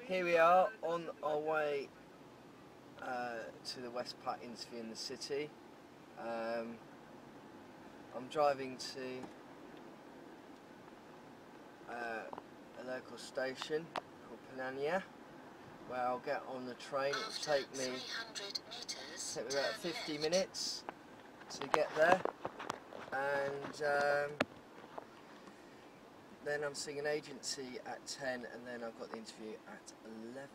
Here we are on our way to the Westpac interview in the city. I'm driving to a local station called Penania, where I'll get on the train. It'll take me about 50 minutes to get there, and then I'm seeing an agency at 10, and then I've got the interview at 11.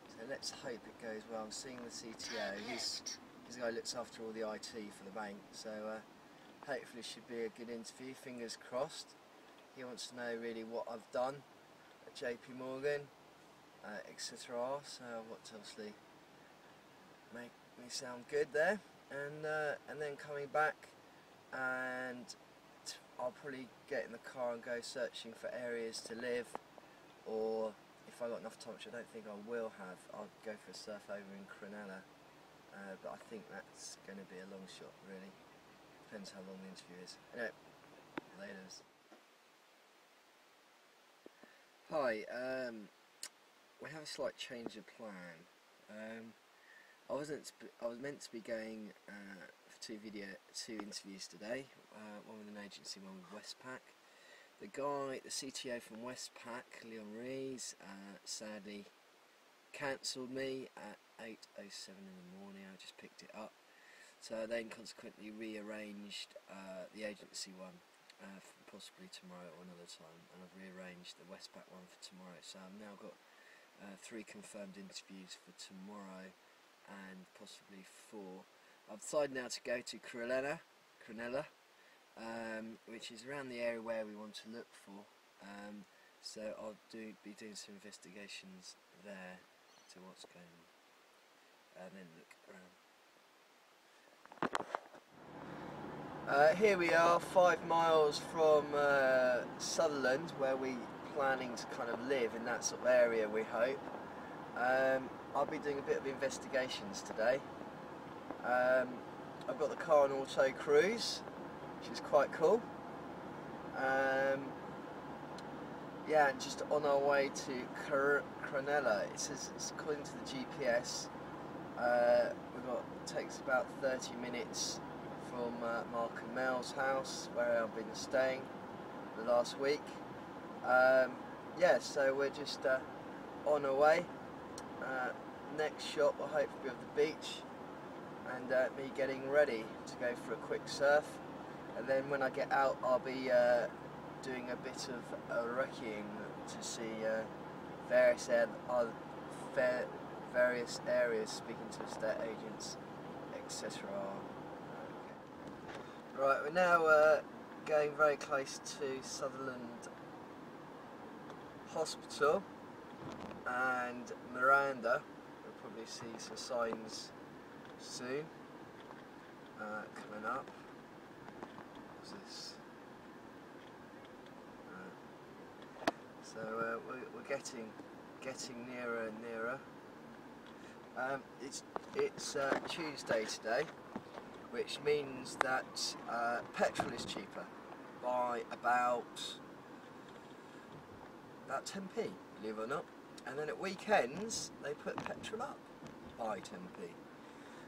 So let's hope it goes well. I'm seeing the CTO. He's the guy who looks after all the IT for the bank, so hopefully it should be a good interview, fingers crossed. He wants to know really what I've done at JP Morgan, etc. So I want to obviously make me sound good there, and then coming back, and I'll probably get in the car and go searching for areas to live, or if I got enough time, which I don't think I will have, I'll go for a surf over in Cronulla, but I think that's going to be a long shot really. Depends how long the interview is. Anyway, laters. Hi, we have a slight change of plan. I was meant to be going for two interviews today, one with an agency, one with Westpac. The CTO from Westpac, Leon Rees, sadly cancelled me at 8:07 in the morning. I just picked it up, so I then consequently rearranged the agency one for possibly tomorrow or another time, and I've rearranged the Westpac one for tomorrow. So I've now got 3 confirmed interviews for tomorrow, and possibly 4. I've decided now to go to Cronulla, which is around the area where we want to look for. So I'll be doing some investigations there to what's going on, and then look around. Here we are, 5 miles from Sutherland, where we're planning to kind of live in that sort of area, we hope. I'll be doing a bit of investigations today. I've got the car on auto cruise, which is quite cool. Yeah, and just on our way to Cronulla. It's according to the GPS. It takes about 30 minutes from Mark and Mel's house, where I've been staying the last week. Yeah, so we're just on our way. Next shot will hopefully be of the beach, and me getting ready to go for a quick surf, and then when I get out I'll be doing a bit of reccieing to see various areas, speaking to estate agents, etc. Okay. Right, we're now going very close to Sutherland Hospital and Miranda. We'll probably see some signs soon coming up. What's this? So we're getting nearer and nearer. It's Tuesday today, which means that petrol is cheaper by about 10p, believe it or not. And then at weekends they put petrol up by 10p.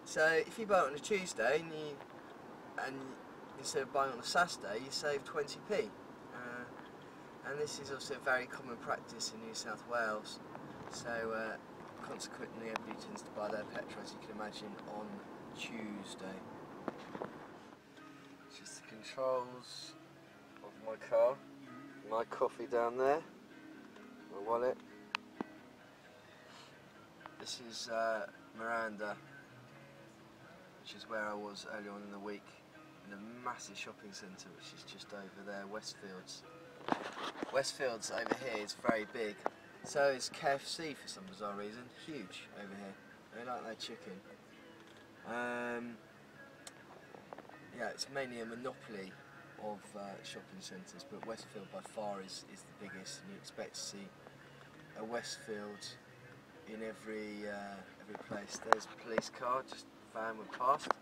So if you buy it on a Tuesday and instead of buying on a Saturday, you save 20p. And this is also a very common practice in New South Wales. So consequently, everybody tends to buy their petrol, as you can imagine, on Tuesday. Just the controls of my car. My coffee down there. My wallet. This is Miranda, which is where I was earlier on in the week, in a massive shopping centre which is just over there, Westfields. Westfields over here is very big, so is KFC for some bizarre reason, huge over here. They like their chicken. Yeah, it's mainly a monopoly of shopping centres, but Westfield by far is the biggest, and you expect to see a Westfield in every place. There's a police car, just van went past.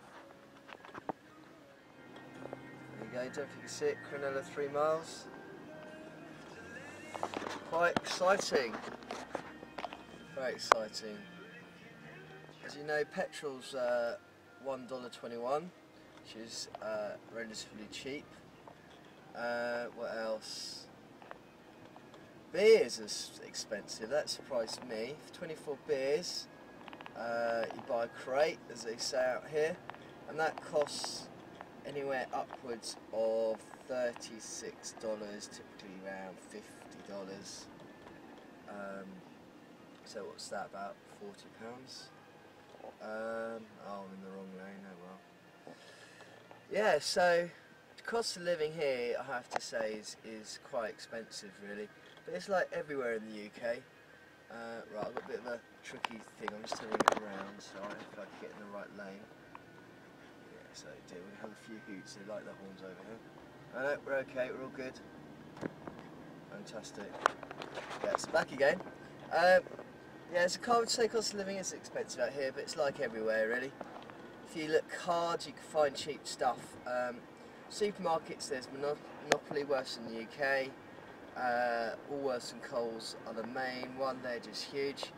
There you go, don't know if you can see it, Cronulla 3 miles. Quite exciting. Very exciting. As you know, petrol's $1.21, which is relatively cheap. What else? Beers are expensive, that surprised me. For 24 beers, you buy a crate, as they say out here, and that costs anywhere upwards of $36, typically around $50. So what's that, about £40? Oh, I'm in the wrong lane, oh well. Yeah, so the cost of living here, I have to say, is quite expensive really. But it's like everywhere in the UK. Right, I've got a bit of a tricky thing, I'm just turning it around, so I hope I can get in the right lane. Yeah, so I do, we have a few hoots, they like the horns over here. No, we're okay, we're all good. Fantastic. Yeah, it's back again. Yeah, so I would say cost of living is expensive out here, but it's like everywhere really. If you look hard, you can find cheap stuff. Supermarkets, there's Monopoly, worse than the UK. Woolworths and Coles are the main one, they're just huge.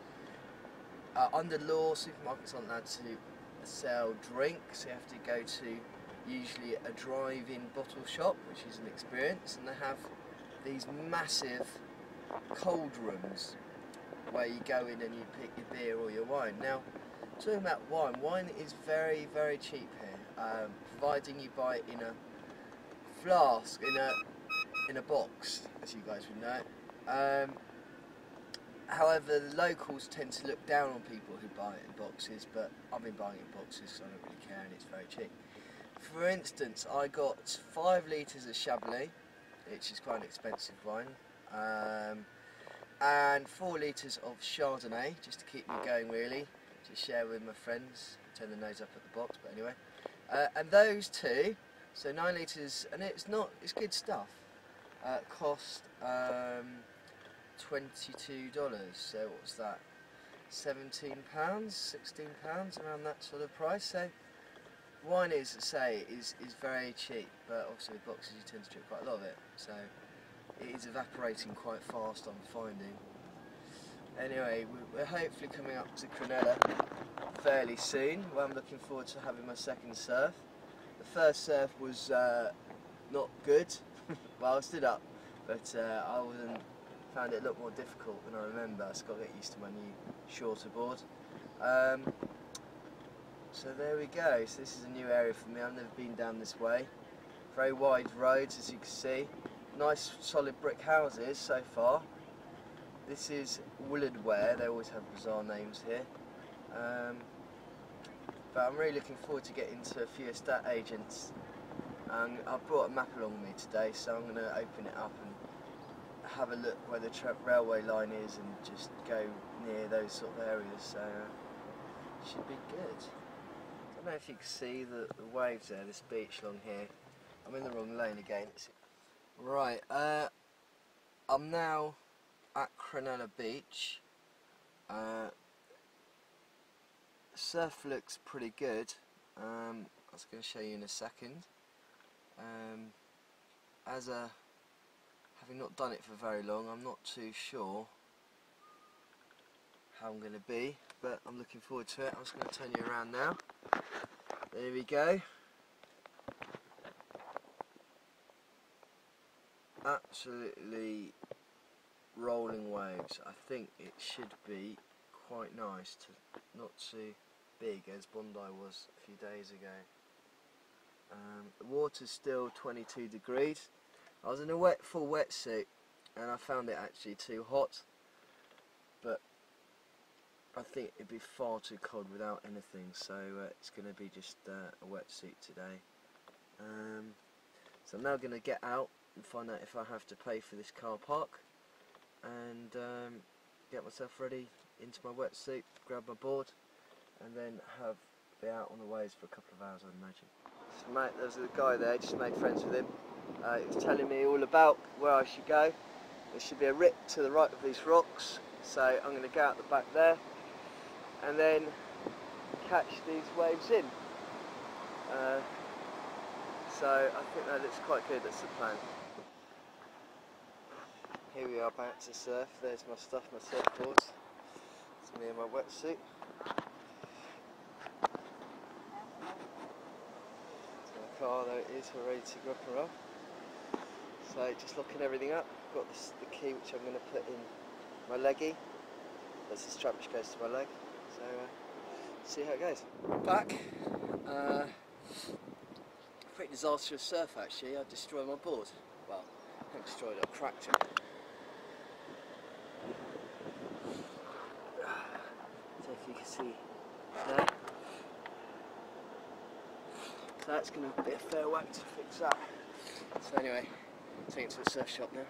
Under law, supermarkets aren't allowed to sell drinks, you have to go to usually a drive-in bottle shop, which is an experience, and they have these massive cold rooms where you go in and you pick your beer or your wine. Now, talking about wine is very, very cheap here, providing you buy it in a flask, in a box, as you guys would know. However, the locals tend to look down on people who buy it in boxes, but I've been buying it in boxes, so I don't really care, and it's very cheap. For instance, I got 5 litres of Chablis, which is quite an expensive wine, and 4 litres of Chardonnay, just to keep me going really, to share with my friends, turn the nose up at the box, but anyway. And those two, so 9 litres, and it's good stuff, cost $22, so what's that, £17, £16, around that sort of price. So wine is, I say, is very cheap, but obviously with boxes you tend to drink quite a lot of it, so it is evaporating quite fast, I'm finding. Anyway, we're hopefully coming up to Cronulla fairly soon, where I'm looking forward to having my second surf. The first surf was not good. Well, I stood up, but I found it a lot more difficult than I remember. I just got to get used to my new shorter board. So there we go. So this is a new area for me. I've never been down this way. Very wide roads, as you can see. Nice solid brick houses so far. This is Willardware. They always have bizarre names here. But I'm really looking forward to getting to a few estate agents. I've brought a map along with me today, so I'm going to open it up and have a look where the railway line is and just go near those sort of areas, so should be good. I don't know if you can see the waves there, this beach along here. I'm in the wrong lane again. Right, I'm now at Cronulla Beach. Surf looks pretty good. I was going to show you in a second. Having not done it for very long, I'm not too sure how I'm going to be, but I'm looking forward to it. I'm just going to turn you around now. There we go. Absolutely rolling waves. I think it should be quite nice, not too big as Bondi was a few days ago. The water's still 22 degrees. I was in a full wetsuit and I found it actually too hot, but I think it'd be far too cold without anything, so it's going to be just a wetsuit today. So I'm now going to get out and find out if I have to pay for this car park, and get myself ready into my wetsuit, grab my board, and then be out on the waves for a couple of hours, I'd imagine. So mate, there's a guy there, just made friends with him. He was telling me all about where I should go. There should be a rip to the right of these rocks, so I'm going to go out the back there and then catch these waves in. So I think that looks quite good, that's the plan. Here we are back to surf, there's my stuff, my surfboards. It's me in my wetsuit. So my car, there it is, we're ready to rock and roll. So just locking everything up. Got the key which I'm going to put in my leggy. There's the strap which goes to my leg. So see how it goes. Back. Pretty disastrous surf actually. I destroyed my board. Well, I haven't destroyed it, I cracked it. So if you can see there. So that's going to be a fair whack to fix that. So anyway, taking it to the surf shop now.